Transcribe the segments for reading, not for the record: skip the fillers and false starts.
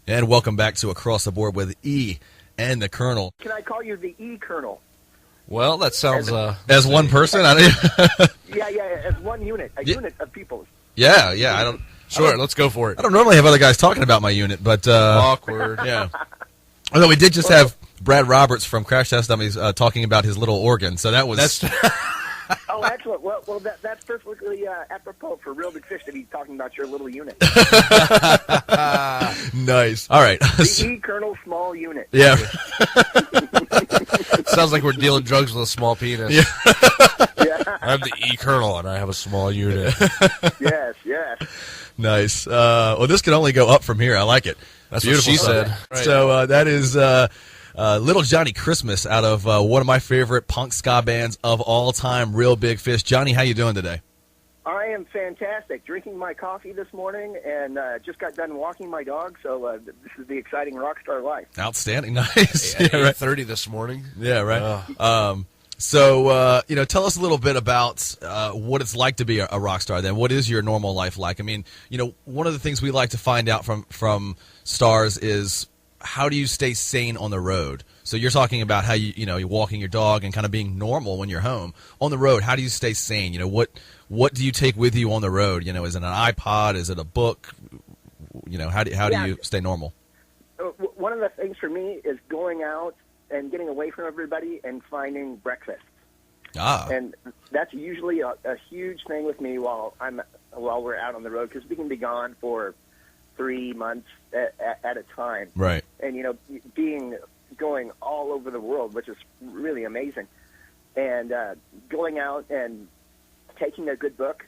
And welcome back to Across the Board with E and the Colonel. Can I call you the E Colonel? Well, that sounds... As one person? Yeah, as one unit, a unit of people. Yeah, I don't... Sure, let's go for it. I don't normally have other guys talking about my unit, but... Awkward. Yeah. Although we did just have Brad Roberts from Crash Test Dummies talking about his little organ, so that was... Oh, excellent. Well, that's perfectly apropos for Real Big Fish to be talking about your little unit. Nice. All right. The E Colonel small unit. Yeah. Sounds like we're dealing drugs with a small penis. Yeah. Yeah. I'm the E Colonel, and I have a small unit. Yes. Nice. Well, this can only go up from here. I like it. That's Beautiful what she stuff. said. Right. So that is Little Johnny Christmas out of one of my favorite punk ska bands of all time, Real Big Fish. Johnny, how you doing today? I am fantastic. Drinking my coffee this morning and just got done walking my dog, so this is the exciting rock star life. Outstanding. Nice. At Yeah, right. 8:30 this morning. Yeah, right. So, tell us a little bit about what it's like to be a rock star then. What is your normal life like? I mean, one of the things we like to find out from stars is how do you stay sane on the road? So you're talking about how you're walking your dog and kind of being normal when you're home. On the road, how do you stay sane? What do you take with you on the road? Is it an iPod? Is it a book? How do you stay normal? One of the things for me is going out and getting away from everybody and finding breakfast. And that's usually a huge thing with me while we're out on the road, because we can be gone for 3 months at a time. Right. And going all over the world, which is really amazing. And going out and taking a good book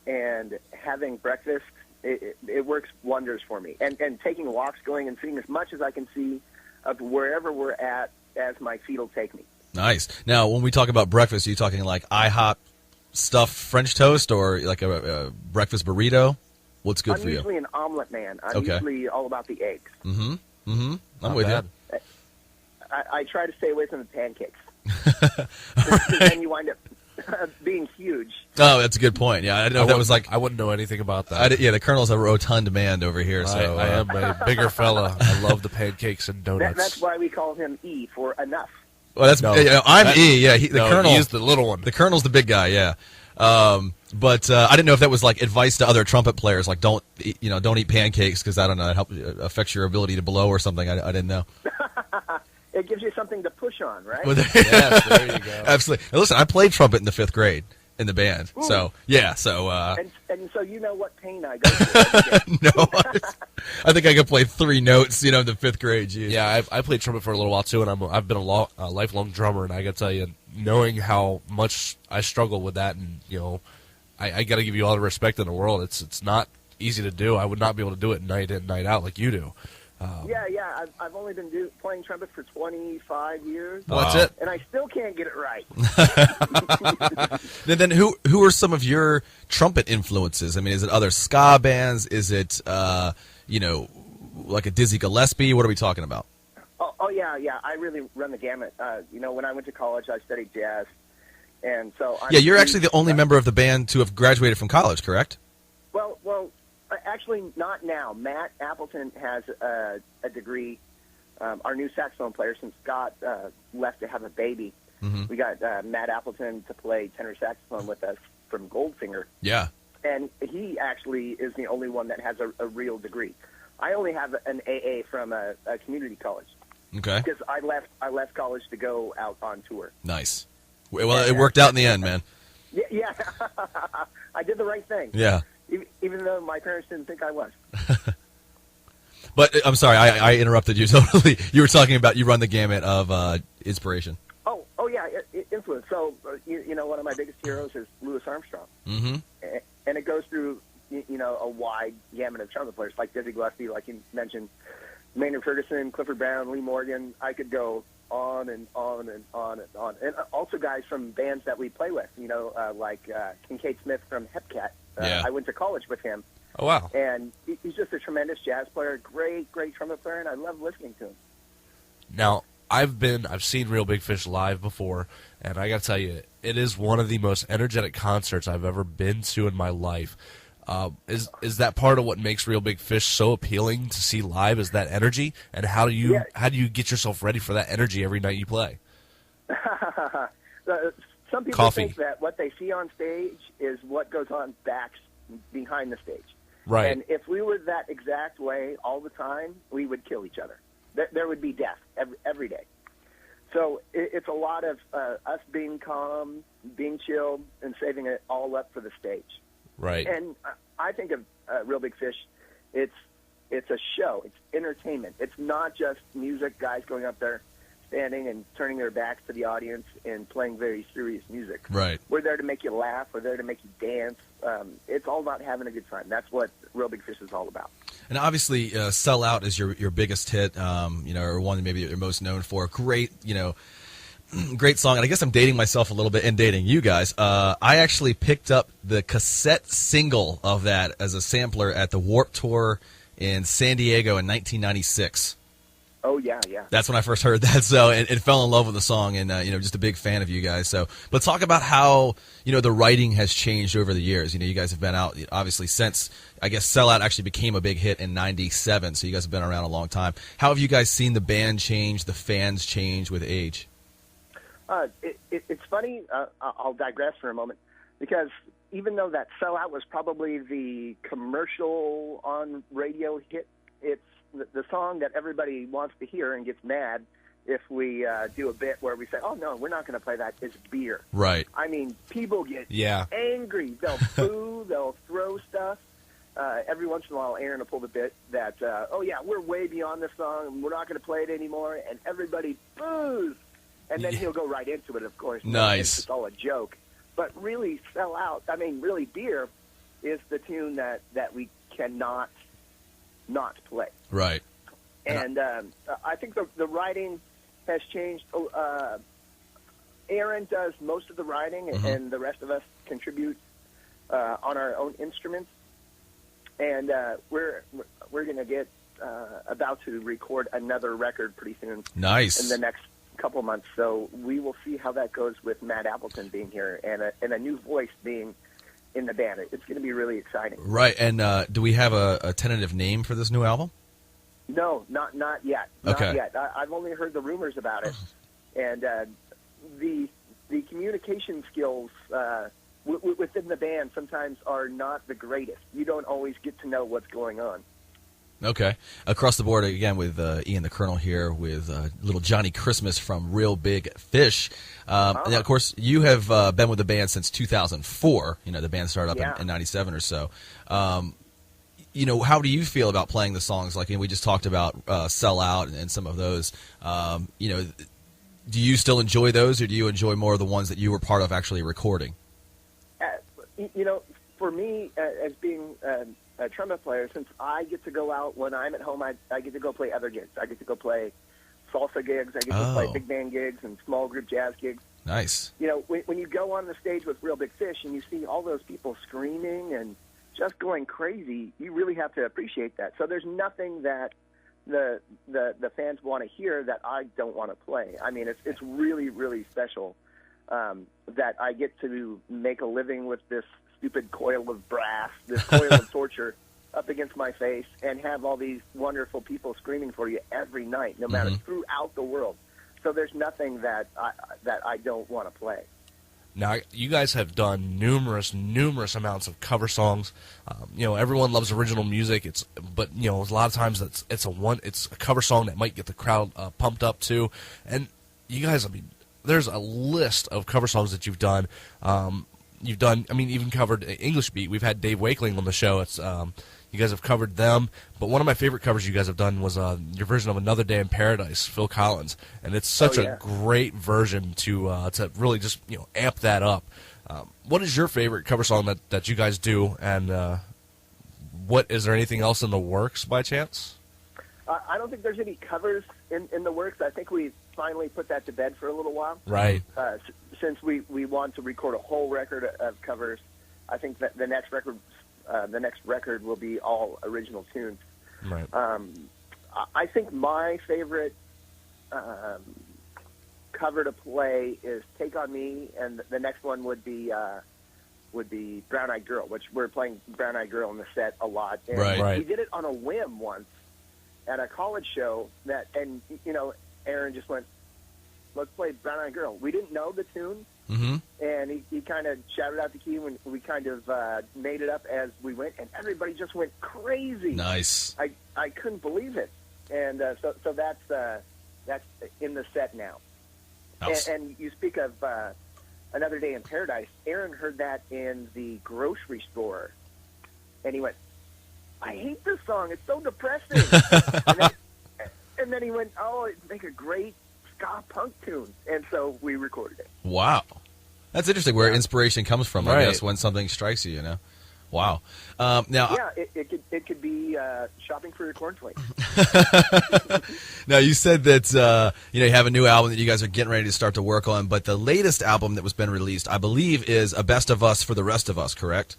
and having breakfast, it works wonders for me. And taking walks, going and seeing as much as I can see of wherever we're at as my feet will take me. Nice. Now, when we talk about breakfast, are you talking like IHOP stuffed French toast or like a breakfast burrito? What's good for you? I'm usually an omelet man. I'm usually all about the eggs. I'm with you. I try to stay away from the pancakes. Because then you wind up being huge. Oh, that's a good point. Yeah, I didn't know if that was like... I wouldn't know anything about that. the Colonel's a rotund man over here. So I am a bigger fella. I love the pancakes and donuts. That's why we call him E, for enough. Well, that's I'm E. Yeah, the Colonel. He's the little one. The Colonel's the big guy. Yeah. But I didn't know if that was like advice to other trumpet players, like don't eat pancakes because I don't know, it affects your ability to blow or something. I didn't know. It gives you something to push on, right? Yes, there you go. Absolutely. Now, listen, I played trumpet in the 5th grade in the band. Ooh. So yeah, so and so you know what pain I go through. no, I think I could play 3 notes, in the 5th grade. Geez. Yeah, I played trumpet for a little while too, and I've been a lifelong drummer, and I got to tell you, knowing how much I struggle with that, and I got to give you all the respect in the world. It's not easy to do. I would not be able to do it night in, night out like you do. Yeah. I've only been playing trumpet for 25 years. Wow. That's it. And I still can't get it right. Then who are some of your trumpet influences? I mean, is it other ska bands? Is it like a Dizzy Gillespie? What are we talking about? Oh yeah. I really run the gamut. When I went to college, I studied jazz, and so you're actually the only member of the band to have graduated from college, correct? Well, actually not now. Matt Appleton has a degree. Our new saxophone player, since Scott left to have a baby, we got Matt Appleton to play tenor saxophone with us from Goldfinger. Yeah. And he actually is the only one that has a real degree. I only have an AA from a community college. Okay. Because I left college to go out on tour. Nice. Well, it worked out in the end, man. Yeah. I did the right thing. Yeah. Even though my parents didn't think I was. But I'm sorry, I interrupted you totally. You were talking about you run the gamut of inspiration. Oh yeah, influence. So one of my biggest heroes is Louis Armstrong, and it goes through a wide gamut of trumpet players like Dizzy Gillespie, like you mentioned, Maynard Ferguson, Clifford Brown, Lee Morgan. I could go on and on and on and on, and also guys from bands that we play with. Like Kincaid Smith from Hepcat. I went to college with him. Oh, wow. And he's just a tremendous jazz player, great trumpet player, and I love listening to him. Now, I've seen Real Big Fish live before, and I got to tell you, it is one of the most energetic concerts I've ever been to in my life. Is that part of what makes Real Big Fish so appealing to see live? Is that energy, and how do you get yourself ready for that energy every night you play? Some people Coffee. think that what they see on stage is what goes on behind the stage. Right. And if we were that exact way all the time, we would kill each other. There would be death every day. So it's a lot of us being calm, being chilled, and saving it all up for the stage. Right. And I think of Real Big Fish, it's a show. It's entertainment. It's not just music, guys going up there, standing and turning their backs to the audience and playing very serious music. Right. We're there to make you laugh. We're there to make you dance. It's all about having a good time. That's what Real Big Fish is all about. And obviously, Sell Out is your biggest hit, or one that maybe you're most known for. Great, great song. And I guess I'm dating myself a little bit and dating you guys. I actually picked up the cassette single of that as a sampler at the Warped Tour in San Diego in 1996. Oh, yeah. That's when I first heard that, so and fell in love with the song, and just a big fan of you guys. So, but talk about how the writing has changed over the years. You guys have been out obviously since I guess Sell Out actually became a big hit in '97. So you guys have been around a long time. How have you guys seen the band change, the fans change with age? It's funny. I'll digress for a moment because even though that Sell Out was probably the commercial on radio hit, it's the song that everybody wants to hear and gets mad if we do a bit where we say, oh, no, we're not going to play that. It's Beer. Right. I mean, people get angry. They'll boo. They'll throw stuff. Every once in a while, Aaron will pull the bit that, we're way beyond this song, and we're not going to play it anymore, and everybody boos. And then he'll go right into it, of course. Nice. It's all a joke. But really, Sell Out, really, Beer is the tune that we cannot not play. Right. And I think the writing has changed. Aaron does most of the writing, and the rest of us contribute on our own instruments. And we're going to get about to record another record pretty soon. Nice. In the next couple months. So we will see how that goes with Matt Appleton being here and a new voice being in the band. It's going to be really exciting. Right. And do we have a tentative name for this new album? No, not yet. Not yet. I've only heard the rumors about it. And the communication skills within the band sometimes are not the greatest. You don't always get to know what's going on. Okay. Across the board, again, with Ian the Colonel here with little Johnny Christmas from Real Big Fish. And of course, you have been with the band since 2004. The band started up in 97 or so. How do you feel about playing the songs? Like we just talked about Sell Out and some of those. Do you still enjoy those, or do you enjoy more of the ones that you were part of actually recording? For me, as being a trumpet player, since I get to go out when I'm at home, I get to go play other gigs. I get to go play salsa gigs. I get to play big band gigs and small group jazz gigs. Nice. When you go on the stage with Real Big Fish and you see all those people screaming and just going crazy, you really have to appreciate that. So there's nothing that the fans want to hear that I don't want to play. I mean, it's really, really special that I get to make a living with this stupid coil of brass, this coil of torture up against my face, and have all these wonderful people screaming for you every night, no matter throughout the world. So there's nothing that I don't want to play. Now, you guys have done numerous amounts of cover songs. Everyone loves original music. But a lot of times it's a cover song that might get the crowd pumped up too. And you guys, there's a list of cover songs that you've done. Even covered English Beat. We've had Dave Wakeling on the show. It's you guys have covered them. But one of my favorite covers you guys have done was your version of Another Day in Paradise, Phil Collins, and it's such a great version to really just amp that up. What is your favorite cover song that you guys do, and is there anything else in the works by chance? I don't think there's any covers in the works. I think we finally put that to bed for a little while. Right. Since we want to record a whole record of covers, I think that the next record will be all original tunes. Right. I think my favorite cover to play is "Take on Me," and the next one would be would be Brown Eyed Girl, which we're playing Brown Eyed Girl in the set a lot. And Right. we did it on a whim once at a college show and Aaron just went, let's play Brown Eyed Girl. We didn't know the tune, and he kind of shouted out the key when we kind of made it up as we went, and everybody just went crazy. Nice. I couldn't believe it, and so that's in the set now. And you speak of Another Day in Paradise. Aaron heard that in the grocery store, and he went, I hate this song. It's so depressing. and then he went, oh, it'd make a great ska punk tune. And so we recorded it. Wow. That's interesting where inspiration comes from, I guess, when something strikes you, Wow. It could be shopping for your cornflakes. Now, you said that you have a new album that you guys are getting ready to start to work on, but the latest album that was been released, I believe, is A Best of Us for the Rest of Us, correct?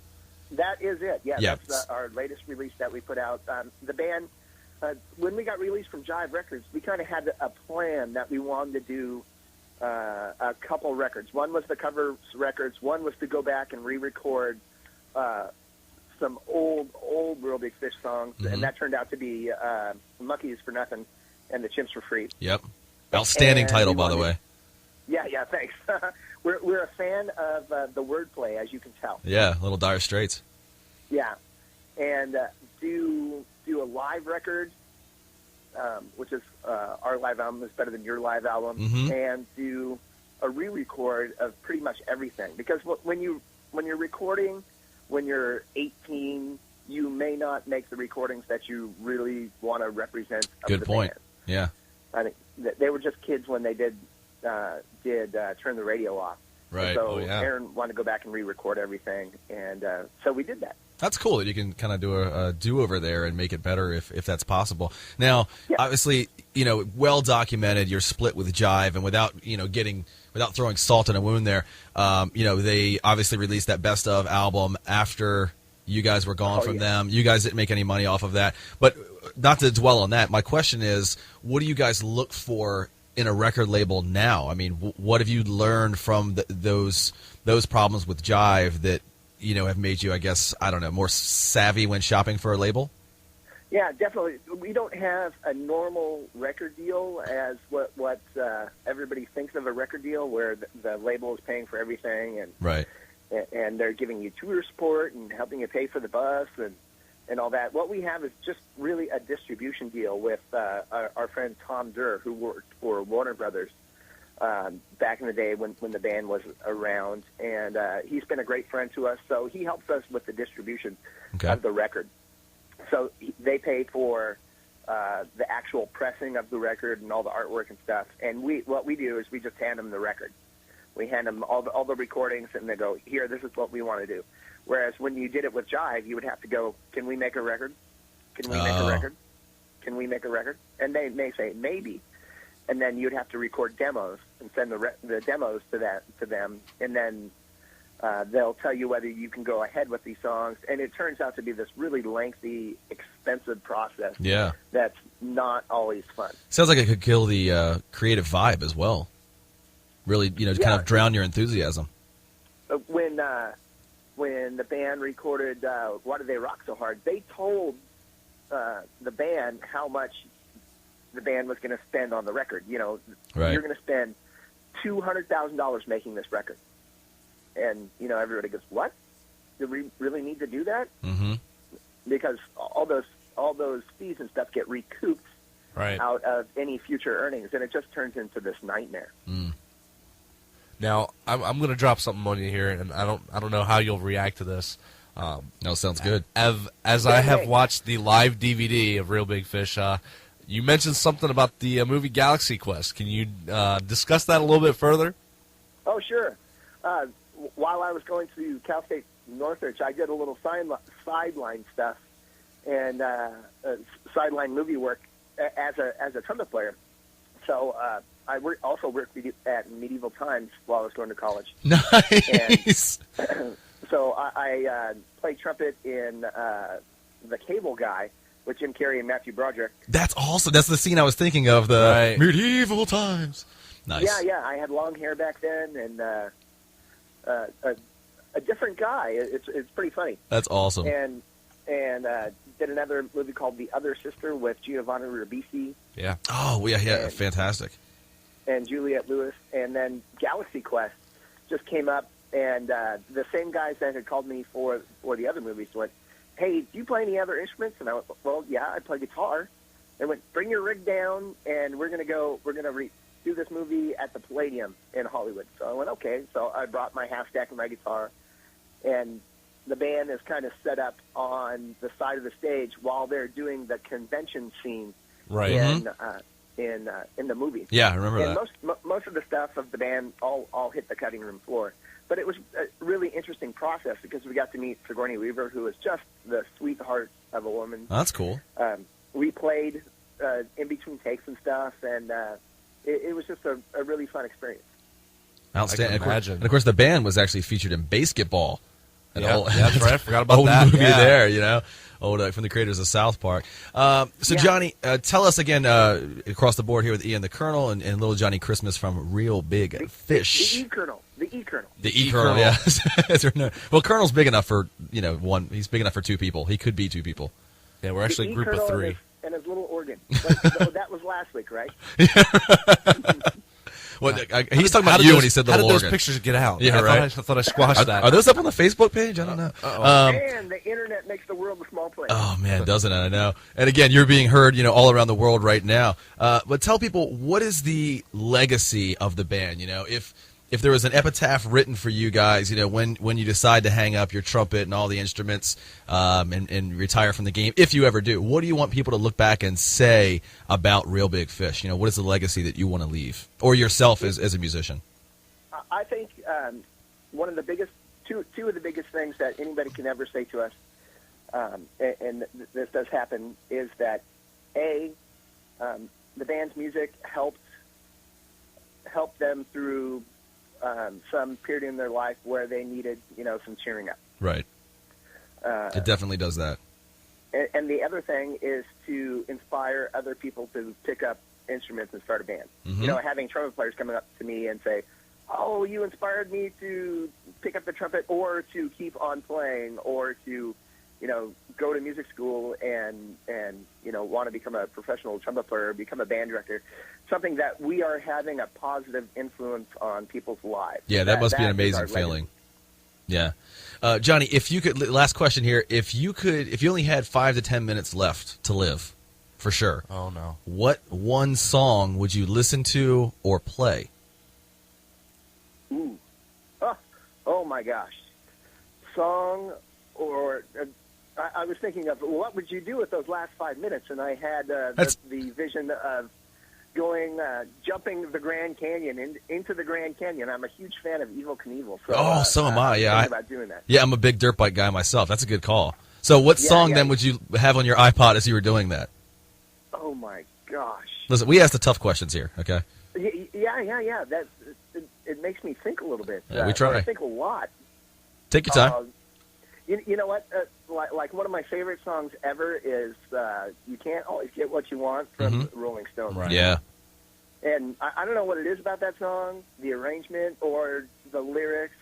That is it. Yeah, Yeah. That's our latest release that we put out. The band, when we got released from Jive Records, we kind of had a plan that we wanted to do a couple records. One was the cover records. One was to go back and re-record some old Real Big Fish songs, and that turned out to be Monkeys for Nothing and The Chimps for Free. Yep. Outstanding And title, by the way. Yeah, thanks. We're a fan of the wordplay, as you can tell. Yeah, Little Dire Straits. Yeah, and do a live record, which is our live album is better than your live album, and do a re-record of pretty much everything. Because when you're recording, when you're 18, you may not make the recordings that you really want to represent. Good point. Band. Yeah. I think they were just kids when they did Turn the Radio Off. Right. So Aaron wanted to go back and re-record everything, and so we did that. That's cool that you can kind of do a do-over there and make it better if that's possible. Now, obviously, well documented, you're split with Jive, and without throwing salt in a wound there, they obviously released that Best Of album after you guys were gone from them. You guys didn't make any money off of that. But not to dwell on that, my question is, what do you guys look for in a record label now? I mean, what have you learned from those problems with Jive that have made you, I guess, I don't know, more savvy when shopping for a label? Yeah, definitely. We don't have a normal record deal as what everybody thinks of a record deal, where the label is paying for everything, and right, and they're giving you tour support and helping you pay for the bus and all that. What we have is just really a distribution deal with our friend Tom Durr, who worked for Warner Brothers back in the day when the band was around, and he's been a great friend to us, so he helps us with the distribution of the record. So they pay for the actual pressing of the record and all the artwork and stuff, and what we do is we just hand them the record. We hand them all the recordings, and they go, here, this is what we want to do. Whereas when you did it with Jive, you would have to go, can we make a record? Can we make a record? Can we make a record? And they may say, maybe. And then you'd have to record demos and send the demos to them, and then they'll tell you whether you can go ahead with these songs. And it turns out to be this really lengthy, expensive process. Yeah, that's not always fun. Sounds like it could kill the creative vibe as well. Really, kind of drown your enthusiasm. When the band recorded "Why Do They Rock So Hard," they told the band how much the band was going to spend on the record. You're going to spend $200,000 making this record, and everybody goes, "What? Do we really need to do that?" Mm-hmm. Because all those fees and stuff get recouped out of any future earnings, and it just turns into this nightmare. Mm. Now, I'm going to drop something on you here, and I don't know how you'll react to this. No, sounds good. As I have watched the live DVD of Real Big Fish, you mentioned something about the movie Galaxy Quest. Can you discuss that a little bit further? Oh, sure. While I was going to Cal State Northridge, I did a little sideline stuff and sideline movie work as a trumpet player. So I also worked at Medieval Times while I was going to college. Nice. And so I played trumpet in The Cable Guy with Jim Carrey and Matthew Broderick. That's awesome. That's the scene I was thinking of, the Medieval Times. Nice. Yeah. I had long hair back then, and a different guy. It's pretty funny. That's awesome. And did another movie called The Other Sister with Giovanni Ribisi. Yeah. Oh, yeah, fantastic. And Juliette Lewis. And then Galaxy Quest just came up, and the same guys that had called me for the other movies went, "Hey, do you play any other instruments?" And I went, "Well, yeah, I play guitar." They went, "Bring your rig down, and we're going to do this movie at the Palladium in Hollywood." So I went, okay. So I brought my half stack of my guitar, and the band is kind of set up on the side of the stage while they're doing the convention scene Right. in the movie. Yeah, I remember and that. most of the stuff of the band all hit the cutting room floor. But it was a really interesting process because we got to meet Sigourney Weaver, who is just the sweetheart of a woman. Oh, that's cool. We played in between takes and stuff, and it was just a really fun experience. Outstanding. I can imagine. And of course, the band was actually featured in Basketball. Yeah, that's right. I forgot about old that. movie Yeah. there, from the creators of South Park. So, Yeah. Johnny, tell us again across the board here with Ian the Colonel and Little Johnny Christmas from Real Big Fish. The E-Colonel. The E-Colonel, yeah. Well, Colonel's big enough for one. He's big enough for two people. He could be two people. Yeah, we're actually a group of three. And his little organ. But, that was last week, right? Well, he's talking about you when he said the How little did those organ. pictures get out? Yeah, right. I thought I squashed that. Are those up on the Facebook page? I don't know. And the internet makes the world a small place. Oh man, doesn't it? I know. And again, you're being heard, all around the world right now. But tell people, what is the legacy of the band? If there was an epitaph written for you guys, when you decide to hang up your trumpet and all the instruments and retire from the game, if you ever do, what do you want people to look back and say about Real Big Fish? What is the legacy that you want to leave, or yourself as a musician? I think one of the biggest, two of the biggest things that anybody can ever say to us, and this does happen, is that the band's music helped them through some period in their life where they needed, some cheering up. Right. It definitely does that. And the other thing is to inspire other people to pick up instruments and start a band. Mm-hmm. Having trumpet players coming up to me and say, "Oh, you inspired me to pick up the trumpet, or to keep on playing, or to, go to music school and want to become a professional trumpet player, or become a band director." Something that we are having a positive influence on people's lives. Yeah, that must be an amazing feeling. Yeah. Johnny, if you could, last question here, if you only had 5 to 10 minutes left to live, for sure. Oh, no. What one song would you listen to or play? Ooh. Oh my gosh. Song or... I was thinking of, what would you do with those last 5 minutes? And I had the vision of jumping the Grand Canyon, into the Grand Canyon. I'm a huge fan of Evel Knievel. So, so am I. Yeah, about doing that. Yeah, I'm a big dirt bike guy myself. That's a good call. So what song then would you have on your iPod as you were doing that? Oh my gosh. Listen, we asked the tough questions here, okay? Yeah. It makes me think a little bit. Yeah, we try. I think a lot. Take your time. You know what? Like one of my favorite songs ever is "You Can't Always Get What You Want" from Rolling Stones. Right. Yeah. And I don't know what it is about that song, the arrangement or the lyrics.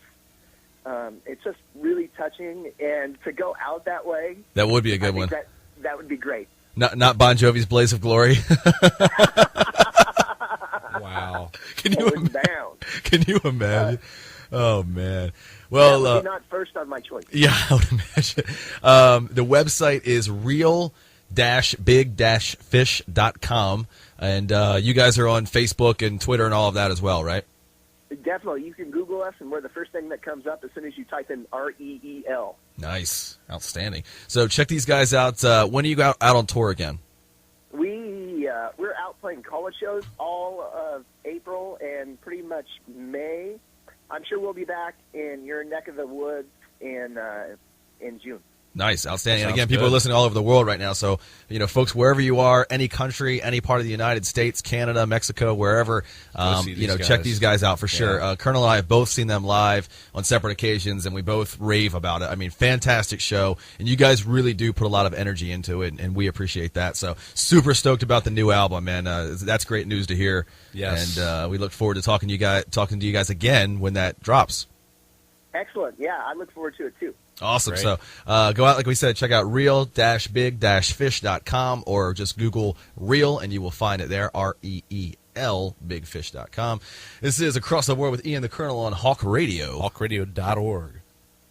It's just really touching, and to go out that way. That would be a good one. That would be great. Not Bon Jovi's "Blaze of Glory." Wow. Can you imagine? Oh man. Well, that would be not first on my choice. Yeah, I would imagine. The website is real-big-fish.com, and you guys are on Facebook and Twitter and all of that as well, right? Definitely. You can Google us, and we're the first thing that comes up as soon as you type in REEL. Nice. Outstanding. So check these guys out. When are you out on tour again? We're out playing college shows all of April and pretty much May. I'm sure we'll be back in your neck of the woods in June. Nice, outstanding. And Sounds again, people good. are listening all over the world right now. So, folks, wherever you are, any country, any part of the United States, Canada, Mexico, wherever, check these guys out for sure. Yeah. Colonel and I have both seen them live on separate occasions, and we both rave about it. I mean, fantastic show, and you guys really do put a lot of energy into it, and we appreciate that. So, super stoked about the new album, man. That's great news to hear. Yes. And we look forward to talking to you guys again when that drops. Excellent. Yeah, I look forward to it too. Awesome. Great. So go out, like we said, check out real-big-fish.com or just Google Real and you will find it there, REEL, bigfish.com. This is Across the Board with Ian the Colonel on Hawk Radio. HawkRadio.org.